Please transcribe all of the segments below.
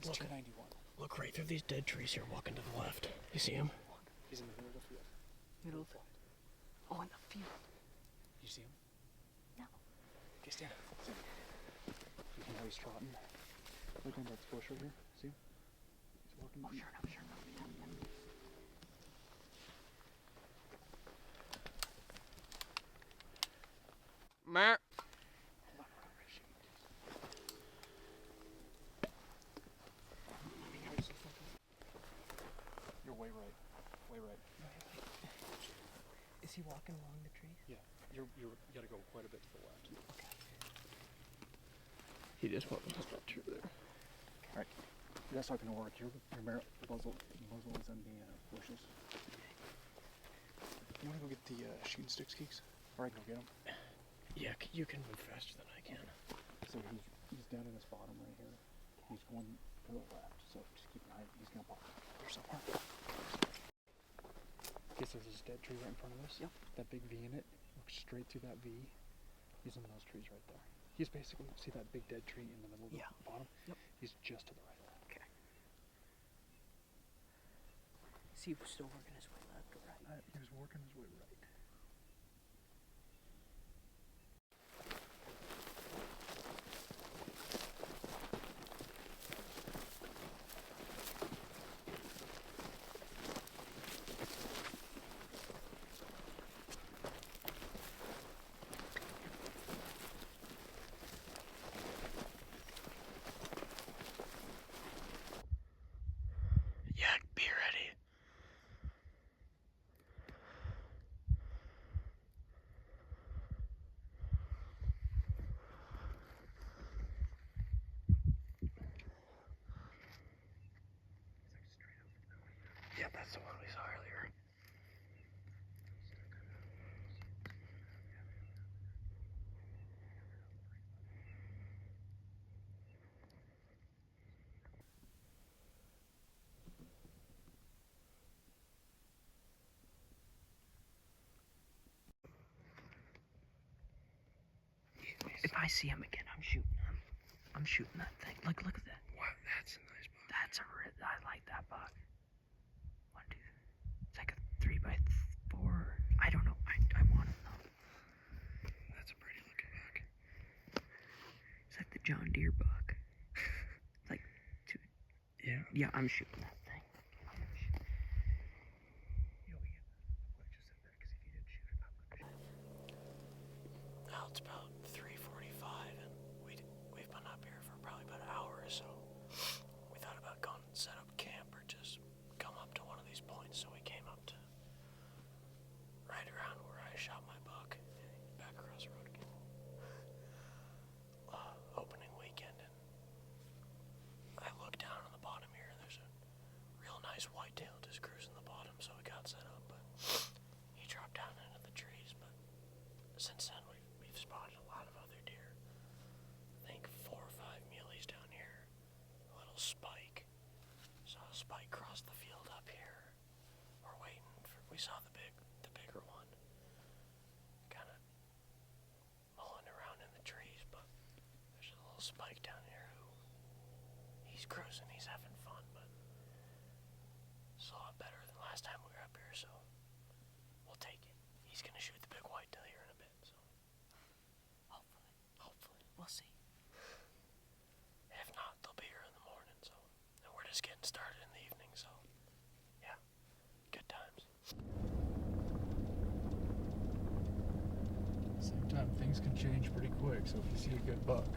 It's 291. Look right through these dead trees here, walking to the left. You see him? He's in the middle of the field. Middle of the... Oh, in the field. You see him? No. Okay, stand up. You see how he's trotting? Look on that bush right here. See him? He's walking. Oh, sure enough, sure enough. Meh. You're way right. Way right. Is he walking along the trees? Yeah. You gotta go quite a bit to the left. Okay. He just went past that tree there. Alright. That's not gonna work. Your muzzle is in the bushes. You wanna go get the shooting sticks, Keeks? Or I can go get them. Yeah, you can move faster than I can. So he's down in this bottom right here. He's going to the left, so just keep an eye. He's gonna pop here somewhere. Okay, so there's this dead tree right in front of us. Yep. That big V in it. Look straight through that V. He's in those trees right there. He's basically, see that big dead tree in the middle of the bottom? Yep. He's just to the right. Okay. Is he still working his way left or right? He was working his way right. Yeah, be ready. Yeah, that's the one we saw earlier. If I see him again, I'm shooting him. I'm shooting that thing. Look at that. Wow, that's a nice buck. I like that buck. 1, 2. It's like a 3x4. I don't know. I want him though. That's a pretty looking buck. It's like the John Deere buck. Like, dude. Yeah. Yeah, I'm shooting that thing. Now it's about 3:45, and we've been up here for probably about an hour or so. We thought about going and set up camp or just come up to one of these points, so we came up to right around where I shot my buck, back across the road again. Opening weekend, and I look down on the bottom here, and there's a real nice whitetail just cruising the bottom, so we got set up, but he dropped down into the trees. But since then we've spotted a lot of other deer. I think 4 or 5 muleys down here. A little spike. Saw a spike cross the field up here. We're waiting for, we saw the bigger one. Kinda mulling around in the trees, but there's a little spike down here who, he's cruising, he's having fun, but it's a lot better than last time we were up here, so we'll take it. He's gonna shoot the big whitetail here in a bit, so hopefully. We'll see. If not, they'll be here in the morning, so, and we're just getting started in the evening, so, yeah, good times. Same time, things can change pretty quick, so if you see a good buck,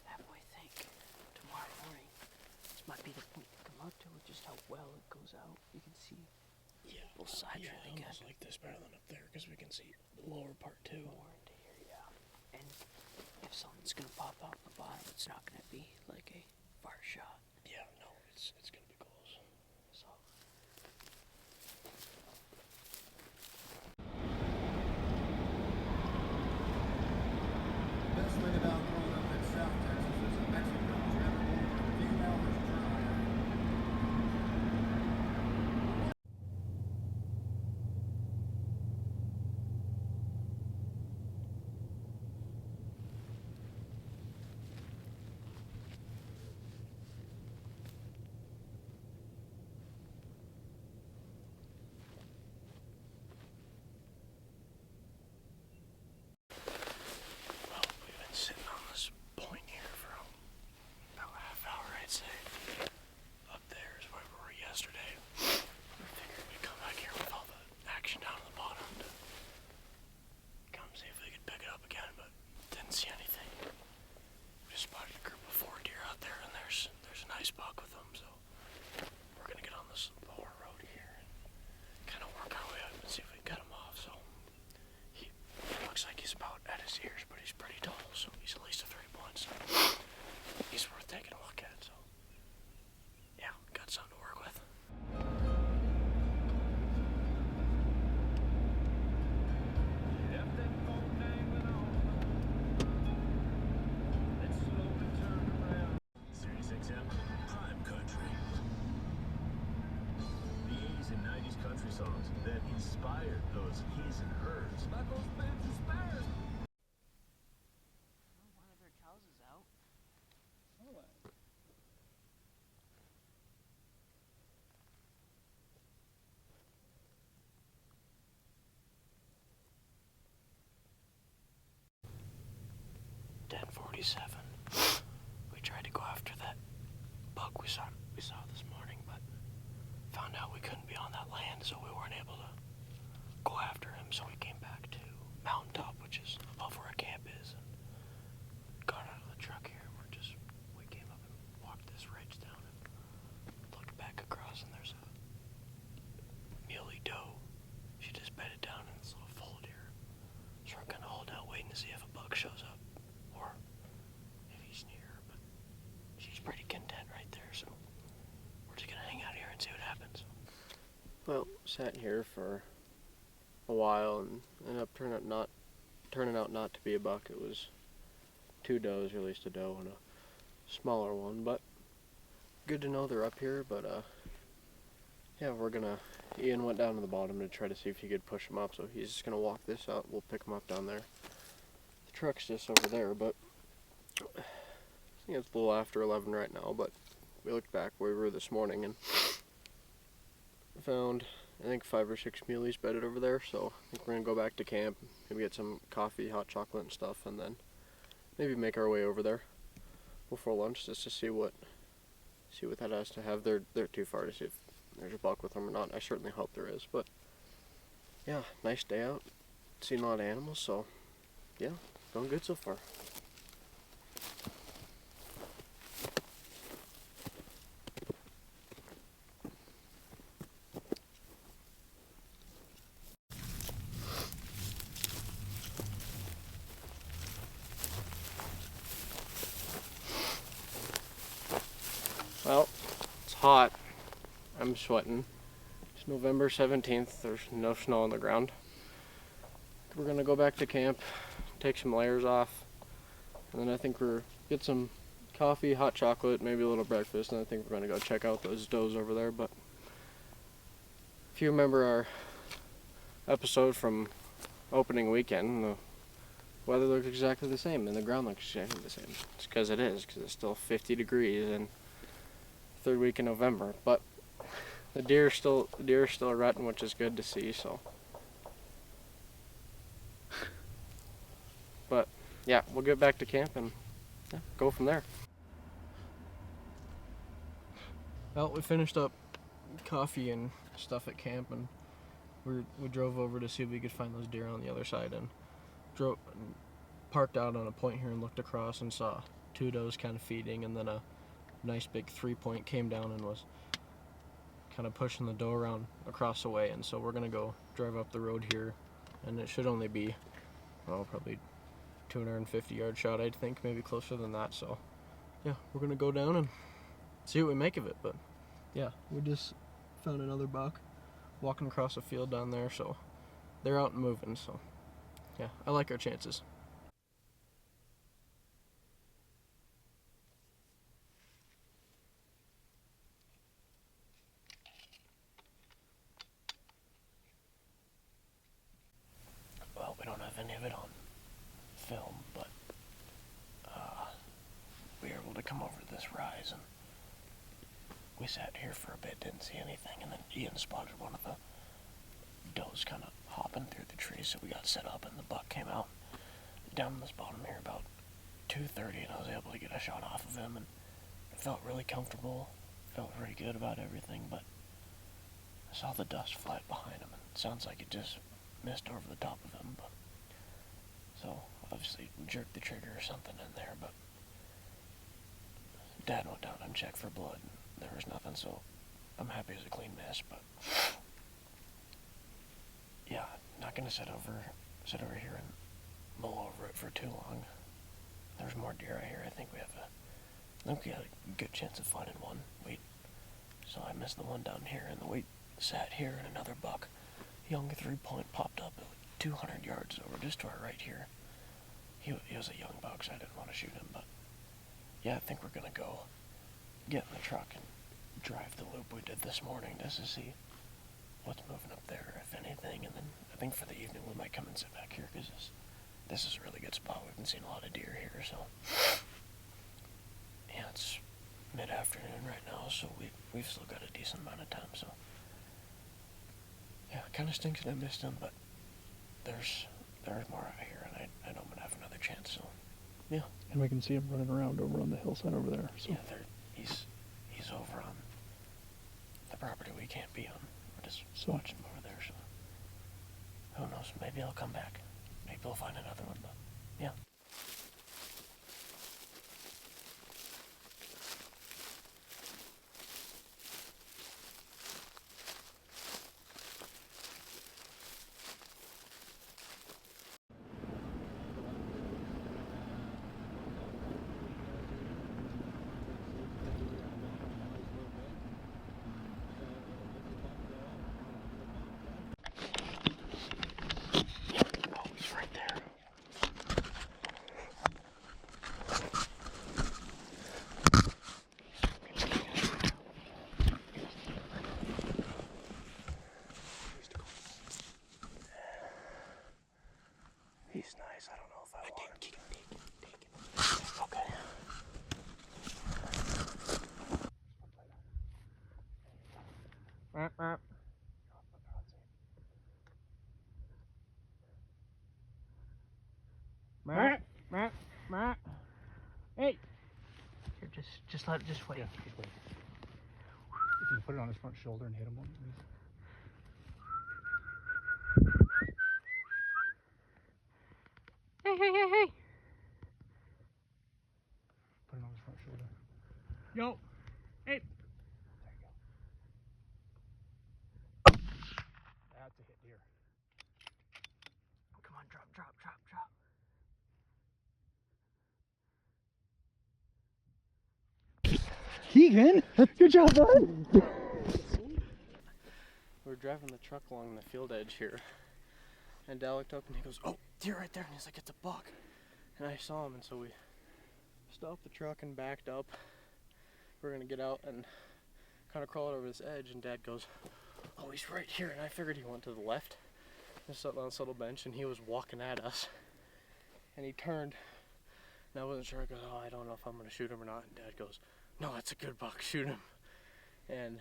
That boy think tomorrow morning this might be the point to come out to with just how well it goes out. You can see both sides really good. Almost like this better than up there because we can see the lower part too. More into here, yeah. And if something's gonna pop out in the bottom, it's not gonna be like a far shot. Yeah, no, it's gonna be close. So Best thing about growing up in South Texas is that Mexico's rather more than a few hours drive. Well, we've been sitting on this point here for about a half hour, I'd say. Up there is where we were yesterday. We figured we'd come back here with all the action down at the bottom to come see if we could pick it up again, but didn't see anything. We just spotted a group of 4 deer out there, and there's a nice buck with them, so we're gonna get on this lower road here and kind of work our way up and see if we can cut him off. So he looks like he's about at his ears, but he's pretty tall, so he's at least a 3 points. So he's worth taking a look at. So yeah, got something to work with. Left that phone dangling on. Let's slowly turn around. Sirius XM, Prime Country. The 80s and 90s country songs that inspired those his and hers. Like those bands inspired. one of their cows is out. .47. We tried to go after that buck we saw this morning, but found out we couldn't be on that land, so we weren't able to go after him. So we came back to Mountaintop, which is above where our camp is, and got out of the truck here. We came up and walked this ridge down and looked back across, and there's a muley doe. She just bedded down in this little fold here. So we're gonna hold out waiting to see if a buck shows up or if he's near her, but she's pretty content right there, so we're just gonna hang out here and see what happens. Well, sat here for a while and ended up turning out not to be a buck. It was 2 does, or at least a doe and a smaller one, but good to know they're up here. But yeah, Ian went down to the bottom to try to see if he could push him up, so he's just gonna walk this out. We'll pick him up down there. The truck's just over there, but I think it's a little after 11 right now, but we looked back where we were this morning and found, I think, 5 or 6 muleys bedded over there, so I think we're going to go back to camp, maybe get some coffee, hot chocolate and stuff, and then maybe make our way over there before lunch just to see what that has to have. They're too far to see if there's a buck with them or not. I certainly hope there is, but yeah, nice day out, seen a lot of animals, so yeah, going good so far. Well, it's hot. I'm sweating. It's November 17th. There's no snow on the ground. We're gonna go back to camp, take some layers off, and then I think we're get some coffee, hot chocolate, maybe a little breakfast, and I think we're gonna go check out those does over there. But if you remember our episode from opening weekend, the weather looked exactly the same and the ground looks exactly the same. It's because it is, because it's still 50 degrees and 3rd week in November, but the deer are still rutting, which is good to see. So, but yeah, we'll get back to camp and yeah, go from there. Well, we finished up coffee and stuff at camp, and we drove over to see if we could find those deer on the other side, and parked out on a point here and looked across and saw two does kind of feeding, and then a nice big 3-point came down and was kind of pushing the doe around across the way. And so we're gonna go drive up the road here, and it should only be, well, probably 250-yard shot, I'd think, maybe closer than that. So yeah, we're gonna go down and see what we make of it. But yeah, we just found another buck walking across a field down there, so they're out and moving. So yeah, I like our chances. Well, we don't have any of it on film, but we were able to come over to this rise, and we sat here for a bit, didn't see anything, and then Ian spotted one of the does kind of hopping through the trees, so we got set up, and the buck came out down this bottom here about 2:30, and I was able to get a shot off of him, and it felt really comfortable, felt very good about everything. But I saw the dust fly behind him, and it sounds like it just missed over the top of him. But so obviously jerked the trigger or something in there, but Dad went down and checked for blood, and there was nothing, so I'm happy it was a clean miss. But yeah, not gonna sit over here and mull over it for too long. There's more deer out here. I think we had a good chance of finding one. So I missed the one down here, and the wait sat here, and another buck, young 3-point, popped up at 200 yards over just to our right here. He was a young buck, so I didn't want to shoot him. But yeah, I think we're gonna go get in the truck and drive the loop we did this morning just to see what's moving up there, if anything. And then I think for the evening we might come and sit back here, because this is a really good spot. We've been seeing a lot of deer here, so yeah, it's mid-afternoon right now, so we've still got a decent amount of time. So yeah, it kind of stinks that I missed him, but there's more out here, and I know I'm gonna have another chance. So yeah, And we can see him running around over on the hillside over there. So. yeah, he's over on the property we can't be on. We're just watching him over there. So who knows? Maybe I'll come back. Maybe we'll find another one. But yeah. He's nice. I don't know if I want him. Take it. Okay. Hey. Here, just wait. Yeah, just wait. If you put it on his front shoulder and hit him, Hey. put it on his front shoulder. Yo. Hey. There you go. That's a hit deer. Come on, drop. Keegan, good job, bud. We're driving the truck along the field edge here, and Dad looked up and he goes, "Oh, deer right there!" And he's like, "It's a buck." And I saw him, and so we stopped the truck and backed up. We're gonna get out and kind of crawl over this edge, and Dad goes, "Oh, he's right here." And I figured he went to the left, just sat on this little bench, and he was walking at us. And he turned, and I wasn't sure. I go, "Oh, I don't know if I'm gonna shoot him or not." And Dad goes, "No, that's a good buck. Shoot him." And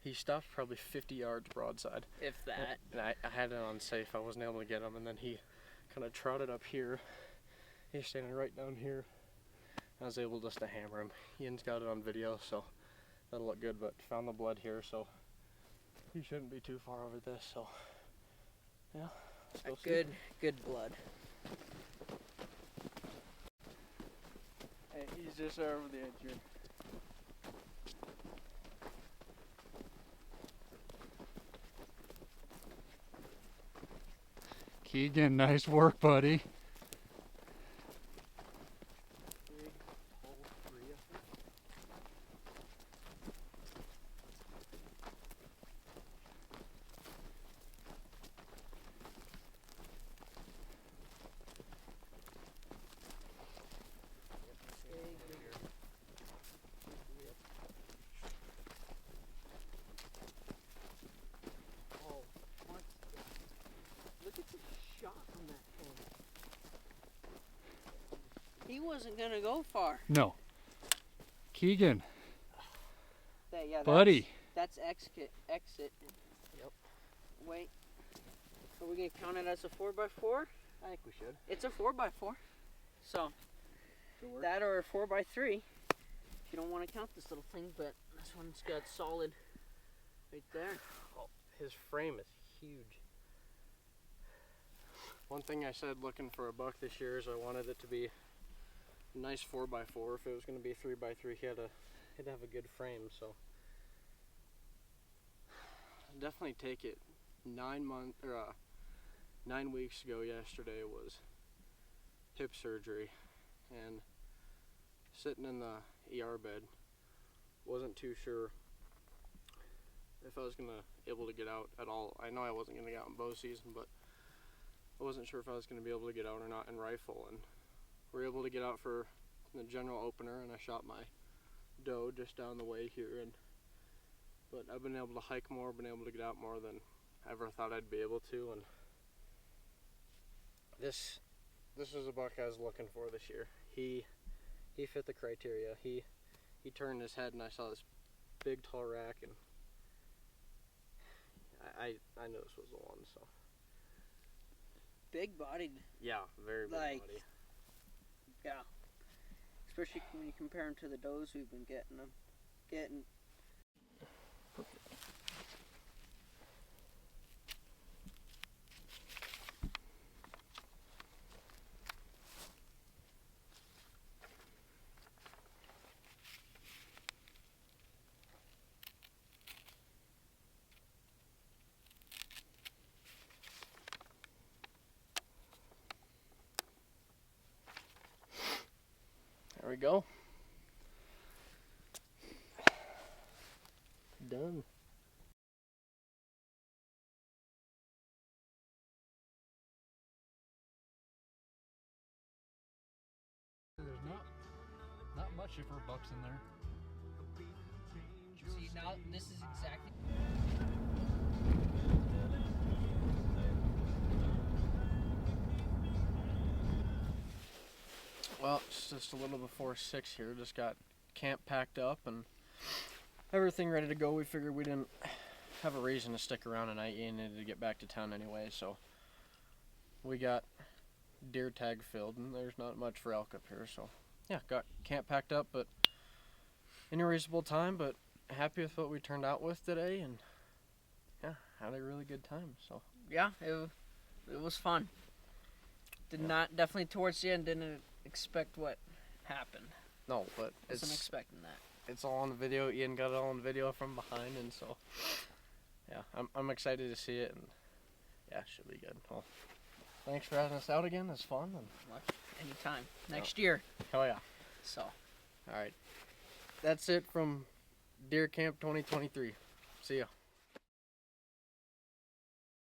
he stopped probably 50 yards broadside. If that. And I had it on safe. I wasn't able to get him. And then he kind of trotted up here. He's standing right down here. I was able just to hammer him. Ian's got it on video, so that'll look good. But found the blood here, so he shouldn't be too far over this. So yeah, let's go see. Good blood. Hey, he's just over the edge here. Keegan, nice work, buddy. Look at the shot from that thing. He wasn't gonna go far. No. Keegan, Yeah, buddy. That's exit. Yep. Wait. Are we gonna count it as a 4x4? I think we should. It's a 4x4. So that or a 4x3. If you don't want to count this little thing, but this one's got solid right there. Oh, his frame is huge. One thing I said looking for a buck this year is I wanted it to be a nice 4x4. If it was going to be 3x3, he'd have a good frame. So definitely take it. 9 weeks ago yesterday was hip surgery, and sitting in the ER bed, wasn't too sure if I was gonna able to get out at all. I know I wasn't gonna get out in bow season, but I wasn't sure if I was gonna be able to get out or not in rifle, and we were able to get out for the general opener, and I shot my doe just down the way here, but I've been able to hike more, been able to get out more than I ever thought I'd be able to, and this was a buck I was looking for this year. He fit the criteria. He turned his head and I saw this big tall rack, and I knew this was the one. So Big bodied. yeah, very big body. Yeah. Especially when you compare them to the does we've been getting. There we go. Done. There's not much for bucks in there. See, now this is exactly. Well, it's just a little before 6 here. Just got camp packed up and everything ready to go. We figured we didn't have a reason to stick around tonight. You needed to get back to town anyway, so we got deer tag filled, and there's not much for elk up here. So yeah, got camp packed up, but in a reasonable time. But happy with what we turned out with today, and yeah, had a really good time. So Yeah, it was fun. Definitely towards the end didn't expect what happened. no, but Wasn't expecting that. it's all on video. Ian got it all on video from behind, and so yeah, I'm excited to see it, and yeah, it should be good. Well, thanks for having us out again. It's fun. And Anytime. Next year. hell yeah. So. All right. That's it from Deer Camp 2023. See ya.